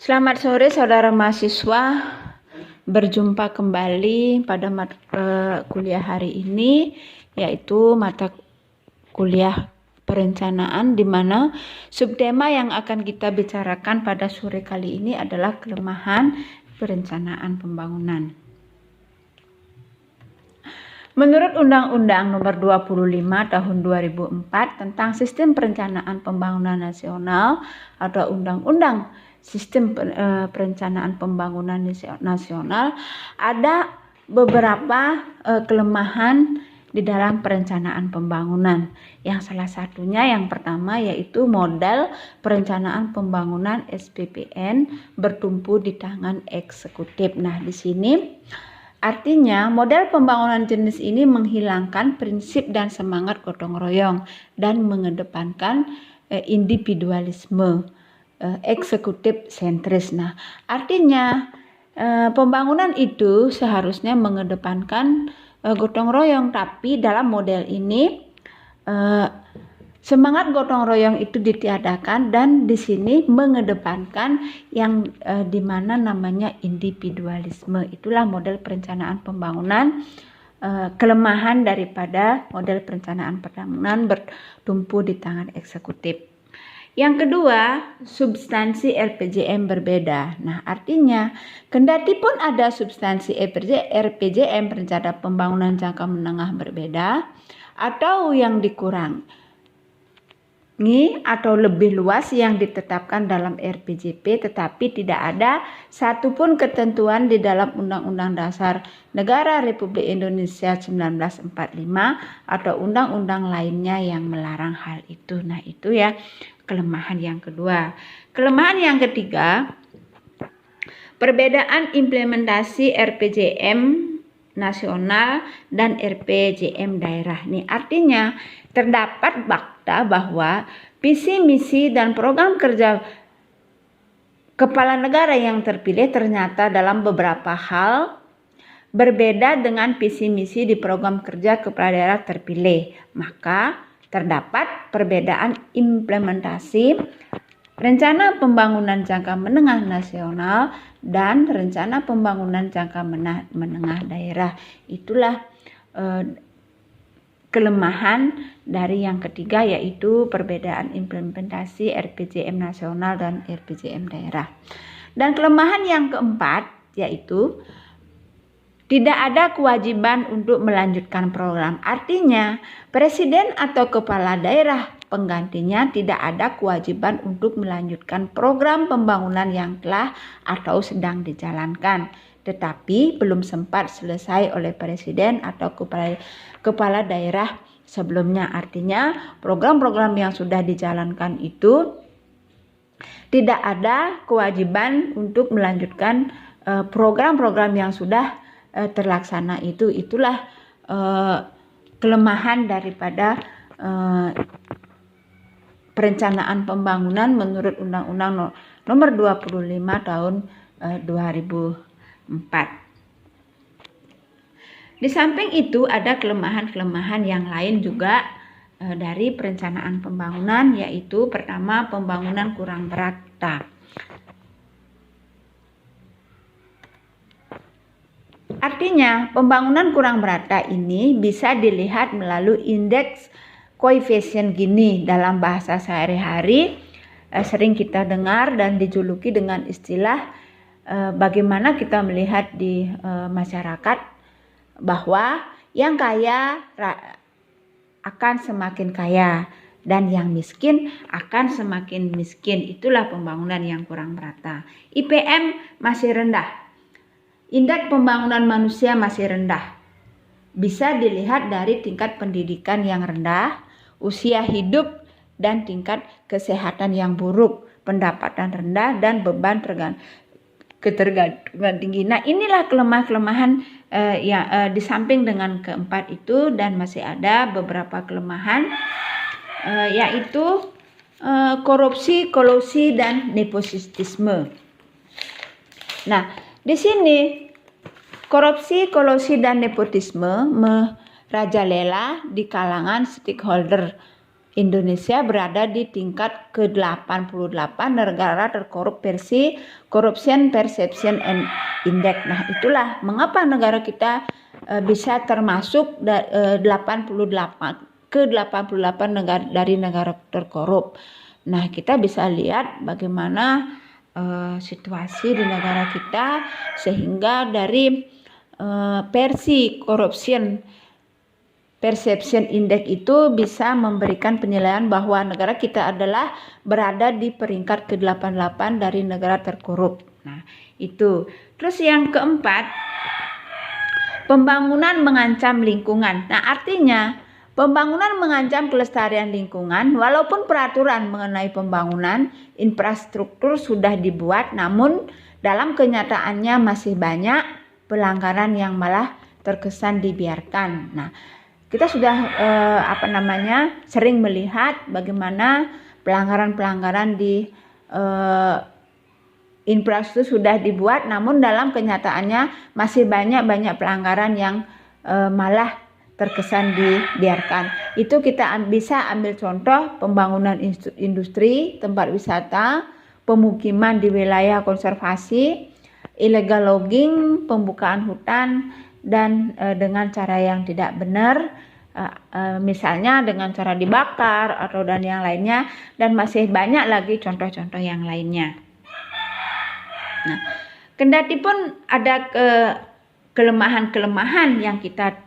Selamat sore saudara mahasiswa, berjumpa kembali pada kuliah hari ini, yaitu mata kuliah perencanaan, di mana subtema yang akan kita bicarakan pada sore kali ini adalah kelemahan perencanaan pembangunan. Menurut Undang-Undang Nomor 25 Tahun 2004 tentang Sistem Perencanaan Pembangunan Nasional atau Undang-Undang Sistem Perencanaan Pembangunan Nasional, ada beberapa kelemahan di dalam perencanaan pembangunan. Yang salah satunya yang pertama yaitu modal perencanaan pembangunan SPPN bertumpu di tangan eksekutif. Nah, di sini artinya, model pembangunan jenis ini menghilangkan prinsip dan semangat gotong royong dan mengedepankan individualisme, eksekutif sentris. Nah, artinya pembangunan itu seharusnya mengedepankan gotong royong, tapi dalam model ini semangat gotong royong itu ditiadakan dan di sini mengedepankan yang dimana namanya individualisme. Itulah model perencanaan pembangunan, kelemahan daripada model perencanaan pembangunan bertumpu di tangan eksekutif. Yang kedua, substansi RPJM berbeda. Nah, artinya kendati pun ada substansi RPJM rencana pembangunan jangka menengah berbeda atau yang dikurang atau lebih luas yang ditetapkan dalam RPJP, tetapi tidak ada satupun ketentuan di dalam Undang-Undang Dasar Negara Republik Indonesia 1945 atau undang-undang lainnya yang melarang hal itu. Nah, itu ya kelemahan yang kedua. Kelemahan yang ketiga, perbedaan implementasi RPJM nasional dan RPJM daerah. Nih artinya terdapat fakta bahwa visi misi dan program kerja kepala negara yang terpilih ternyata dalam beberapa hal berbeda dengan visi misi di program kerja kepala daerah terpilih. Maka terdapat perbedaan implementasi rencana pembangunan jangka menengah nasional dan rencana pembangunan jangka menengah daerah. Itulah kelemahan dari yang ketiga, yaitu perbedaan implementasi RPJM nasional dan RPJM daerah. Dan kelemahan yang keempat yaitu tidak ada kewajiban untuk melanjutkan program. Artinya, presiden atau kepala daerah penggantinya tidak ada kewajiban untuk melanjutkan program pembangunan yang telah atau sedang dijalankan, tetapi belum sempat selesai oleh presiden atau kepala daerah sebelumnya. Artinya, program-program yang sudah dijalankan itu tidak ada kewajiban untuk melanjutkan program-program yang sudah terlaksana itu. Itulah kelemahan daripada perencanaan pembangunan menurut Undang-Undang Nomor 25 Tahun 2004. Di samping itu ada kelemahan-kelemahan yang lain juga dari perencanaan pembangunan, yaitu pertama, pembangunan kurang merata. Artinya, pembangunan kurang merata ini bisa dilihat melalui indeks koefisien Gini. Dalam bahasa sehari-hari sering kita dengar dan dijuluki dengan istilah bagaimana kita melihat di masyarakat bahwa yang kaya akan semakin kaya dan yang miskin akan semakin miskin. Itulah pembangunan yang kurang merata. IPM masih rendah. Indeks pembangunan manusia masih rendah. Bisa dilihat dari tingkat pendidikan yang rendah, usia hidup dan tingkat kesehatan yang buruk, pendapatan rendah dan beban ketergantungan tinggi. Nah, inilah kelemahan-kelemahan yang di samping dengan keempat itu, dan masih ada beberapa kelemahan yaitu korupsi, kolusi dan nepotisme. Nah, di sini korupsi, kolusi dan nepotisme merajalela di kalangan stakeholder Indonesia berada di tingkat ke-88 negara terkorup versi Corruption Perception Index. Nah, itulah mengapa negara kita bisa termasuk 88 negara dari negara terkorup. Nah, kita bisa lihat bagaimana situasi di negara kita sehingga dari versi Corruption Perception Index itu bisa memberikan penilaian bahwa negara kita adalah berada di peringkat ke-88 dari negara terkorup. Nah, itu. Terus yang keempat, pembangunan mengancam lingkungan. Nah, artinya pembangunan mengancam kelestarian lingkungan. Walaupun peraturan mengenai pembangunan infrastruktur sudah dibuat, namun dalam kenyataannya masih banyak pelanggaran yang malah terkesan dibiarkan. Nah, kita sudah sering melihat bagaimana pelanggaran-pelanggaran di infrastruktur sudah dibuat, namun dalam kenyataannya masih banyak pelanggaran yang malah terkesan dibiarkan. Itu kita bisa ambil contoh pembangunan industri, tempat wisata, pemukiman di wilayah konservasi, illegal logging, pembukaan hutan, dan dengan cara yang tidak benar, misalnya dengan cara dibakar atau dan yang lainnya, dan masih banyak lagi contoh-contoh yang lainnya. Nah, kendati pun ada kelemahan-kelemahan yang kita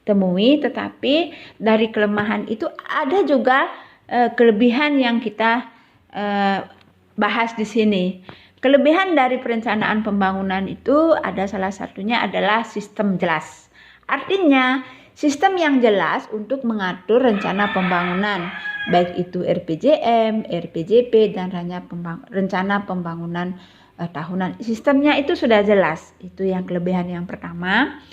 temui, tetapi dari kelemahan itu ada juga kelebihan yang kita bahas di sini. Kelebihan dari perencanaan pembangunan itu ada salah satunya adalah sistem jelas. Artinya sistem yang jelas untuk mengatur rencana pembangunan, baik itu RPJM, RPJP, dan rencana pembangunan tahunan. Sistemnya itu sudah jelas. Itu yang kelebihan yang pertama.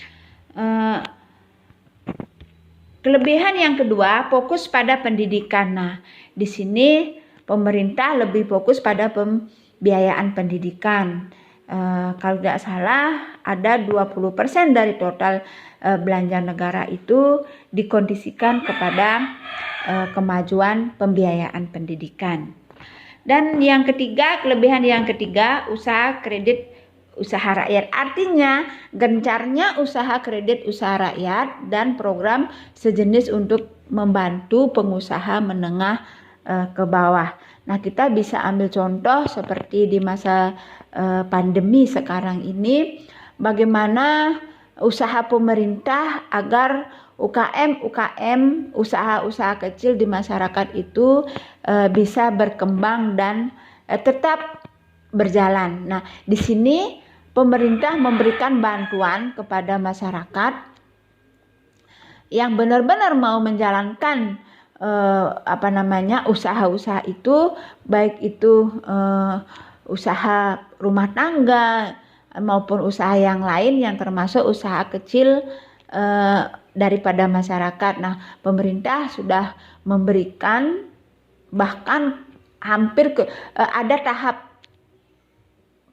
Kelebihan yang kedua, fokus pada pendidikan. Nah, di sini pemerintah lebih fokus pada pembiayaan pendidikan. Kalau tidak salah ada 20% dari total belanja negara itu dikondisikan kepada kemajuan pembiayaan pendidikan. Dan yang ketiga, kelebihan yang ketiga, usaha kredit usaha rakyat. Artinya gencarnya usaha kredit usaha rakyat dan program sejenis untuk membantu pengusaha menengah ke bawah. Nah, kita bisa ambil contoh seperti di masa pandemi sekarang ini, bagaimana usaha pemerintah agar UKM, usaha-usaha kecil di masyarakat itu bisa berkembang dan tetap berjalan. Nah, di sini pemerintah memberikan bantuan kepada masyarakat yang benar-benar mau menjalankan usaha-usaha itu, baik itu usaha rumah tangga maupun usaha yang lain yang termasuk usaha kecil daripada masyarakat. Nah, pemerintah sudah memberikan, bahkan hampir ada tahap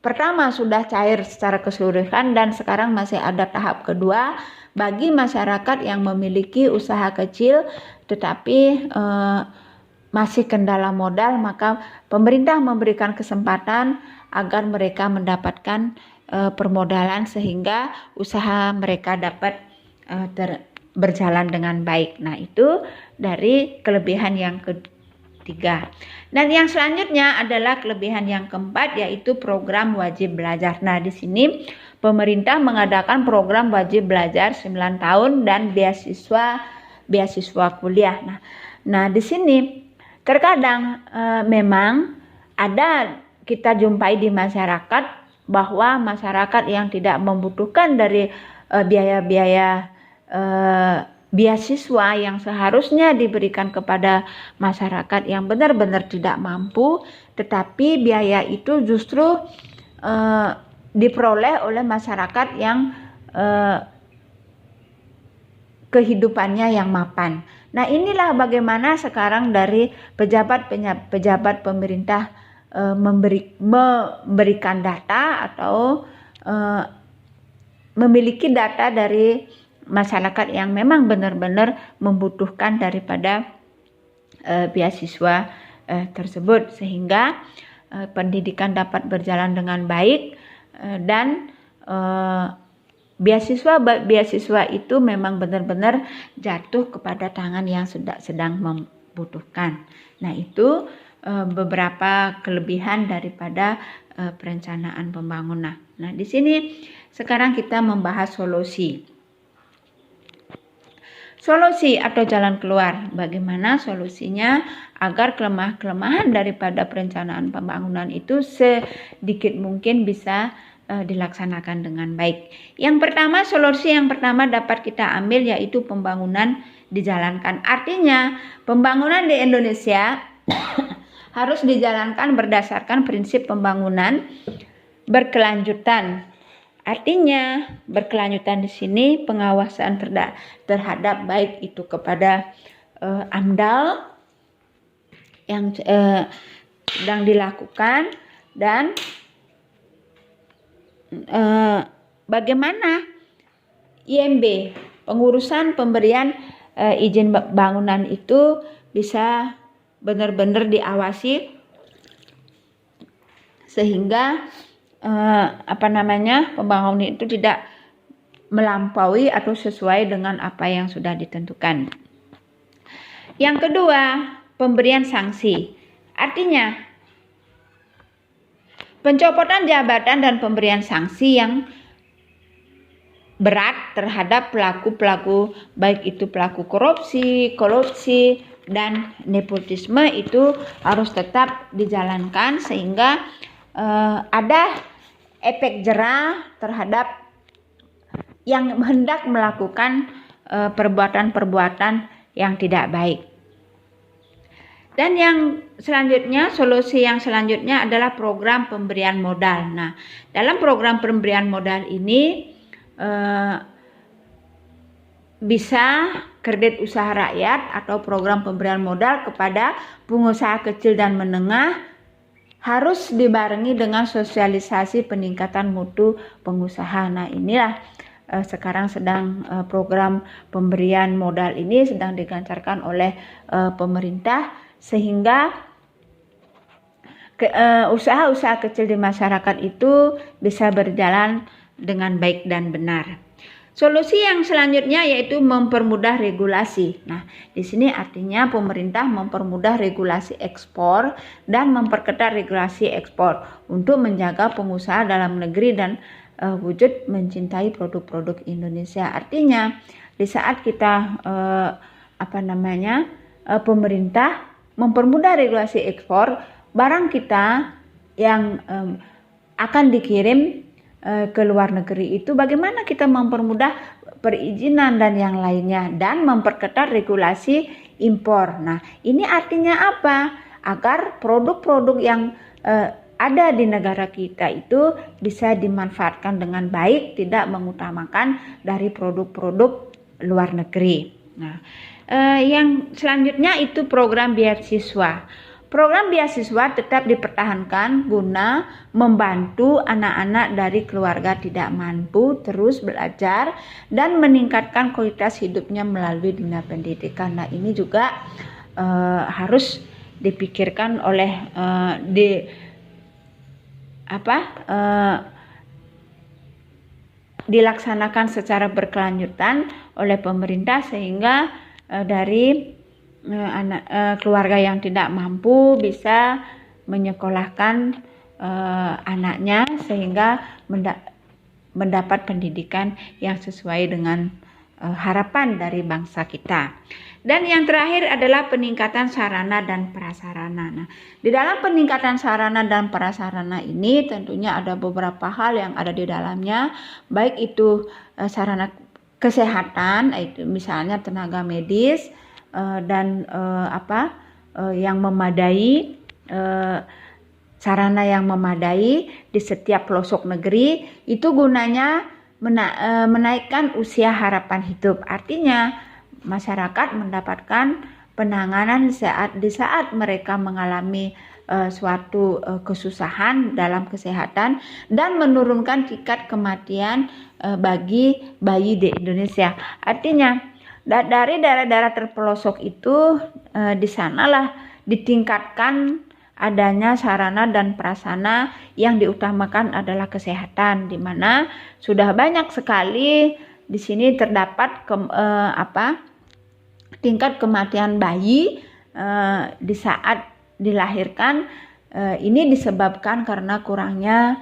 pertama sudah cair secara keseluruhan dan sekarang masih ada tahap kedua bagi masyarakat yang memiliki usaha kecil tetapi masih kendala modal, maka pemerintah memberikan kesempatan agar mereka mendapatkan permodalan sehingga usaha mereka dapat berjalan dengan baik. Nah, itu dari kelebihan yang ketiga. Dan yang selanjutnya adalah kelebihan yang keempat, yaitu program wajib belajar. Nah, di sini pemerintah mengadakan program wajib belajar 9 tahun dan beasiswa kuliah. Nah, di sini terkadang memang ada kita jumpai di masyarakat bahwa masyarakat yang tidak membutuhkan dari biaya-biaya beasiswa yang seharusnya diberikan kepada masyarakat yang benar-benar tidak mampu, tetapi biaya itu justru diperoleh oleh masyarakat yang kehidupannya yang mapan. Nah, inilah bagaimana sekarang dari pejabat pemerintah memberikan data atau memiliki data dari masyarakat yang memang benar-benar membutuhkan daripada beasiswa tersebut, sehingga pendidikan dapat berjalan dengan baik dan beasiswa itu memang benar-benar jatuh kepada tangan yang sedang membutuhkan. Nah, itu beberapa kelebihan daripada perencanaan pembangunan. Nah, di sini sekarang kita membahas solusi. Solusi atau jalan keluar. Bagaimana solusinya agar kelemahan daripada perencanaan pembangunan itu sedikit mungkin bisa dilaksanakan dengan baik. Solusi yang pertama dapat kita ambil yaitu pembangunan dijalankan. Artinya, pembangunan di Indonesia harus dijalankan berdasarkan prinsip pembangunan berkelanjutan. Artinya, berkelanjutan di sini pengawasan terhadap baik itu kepada AMDAL yang sedang dilakukan dan bagaimana IMB, pengurusan pemberian izin bangunan itu bisa benar-benar diawasi sehingga pembangunan itu tidak melampaui atau sesuai dengan apa yang sudah ditentukan. Yang kedua, pemberian sanksi. Artinya, pencopotan jabatan dan pemberian sanksi yang berat terhadap pelaku-pelaku, baik itu pelaku korupsi dan nepotisme itu harus tetap dijalankan sehingga ada efek jera terhadap yang hendak melakukan perbuatan-perbuatan yang tidak baik. Dan yang selanjutnya, solusi yang selanjutnya adalah program pemberian modal. Nah, dalam program pemberian modal ini bisa kredit usaha rakyat atau program pemberian modal kepada pengusaha kecil dan menengah harus dibarengi dengan sosialisasi peningkatan mutu pengusaha. Nah, inilah sekarang sedang program pemberian modal ini sedang digencarkan oleh pemerintah sehingga usaha-usaha kecil di masyarakat itu bisa berjalan dengan baik dan benar. Solusi yang selanjutnya yaitu mempermudah regulasi. Nah, di sini artinya pemerintah mempermudah regulasi ekspor dan memperketat regulasi ekspor untuk menjaga pengusaha dalam negeri dan wujud mencintai produk-produk Indonesia. Artinya, di saat kita pemerintah mempermudah regulasi ekspor, barang kita yang akan dikirim ke luar negeri itu bagaimana kita mempermudah perizinan dan yang lainnya dan memperketat regulasi impor. Nah, ini artinya apa? Agar produk-produk yang ada di negara kita itu bisa dimanfaatkan dengan baik, tidak mengutamakan dari produk-produk luar negeri. Nah, yang selanjutnya itu program beasiswa. Program beasiswa tetap dipertahankan guna membantu anak-anak dari keluarga tidak mampu terus belajar dan meningkatkan kualitas hidupnya melalui dunia pendidikan. Nah, ini juga harus dipikirkan oleh dilaksanakan secara berkelanjutan oleh pemerintah sehingga dari keluarga yang tidak mampu bisa menyekolahkan anaknya sehingga mendapat pendidikan yang sesuai dengan harapan dari bangsa kita. Dan yang terakhir adalah peningkatan sarana dan prasarana. Nah, di dalam peningkatan sarana dan prasarana ini tentunya ada beberapa hal yang ada di dalamnya, baik itu sarana kesehatan, itu misalnya tenaga medis dan yang memadai, sarana yang memadai di setiap pelosok negeri itu gunanya menaikkan usia harapan hidup. Artinya masyarakat mendapatkan penanganan di saat mereka mengalami suatu kesusahan dalam kesehatan dan menurunkan tingkat kematian bagi bayi di Indonesia. Artinya Dari daerah-daerah terpelosok itu di sanalah ditingkatkan adanya sarana dan prasarana yang diutamakan adalah kesehatan, di mana sudah banyak sekali di sini terdapat tingkat kematian bayi di saat dilahirkan. Ini disebabkan karena kurangnya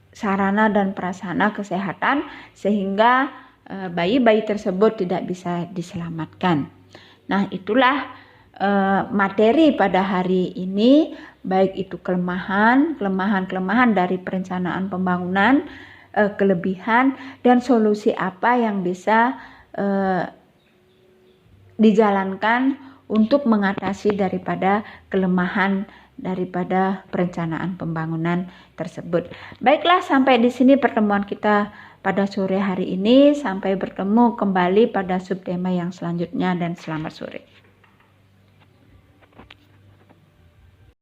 sarana dan prasarana kesehatan, sehingga bayi-bayi tersebut tidak bisa diselamatkan. Nah, itulah materi pada hari ini, baik itu kelemahan dari perencanaan pembangunan, kelebihan, dan solusi apa yang bisa dijalankan untuk mengatasi daripada kelemahan daripada perencanaan pembangunan tersebut. Baiklah, sampai di sini pertemuan kita pada sore hari ini. Sampai bertemu kembali pada subtema yang selanjutnya, dan selamat sore.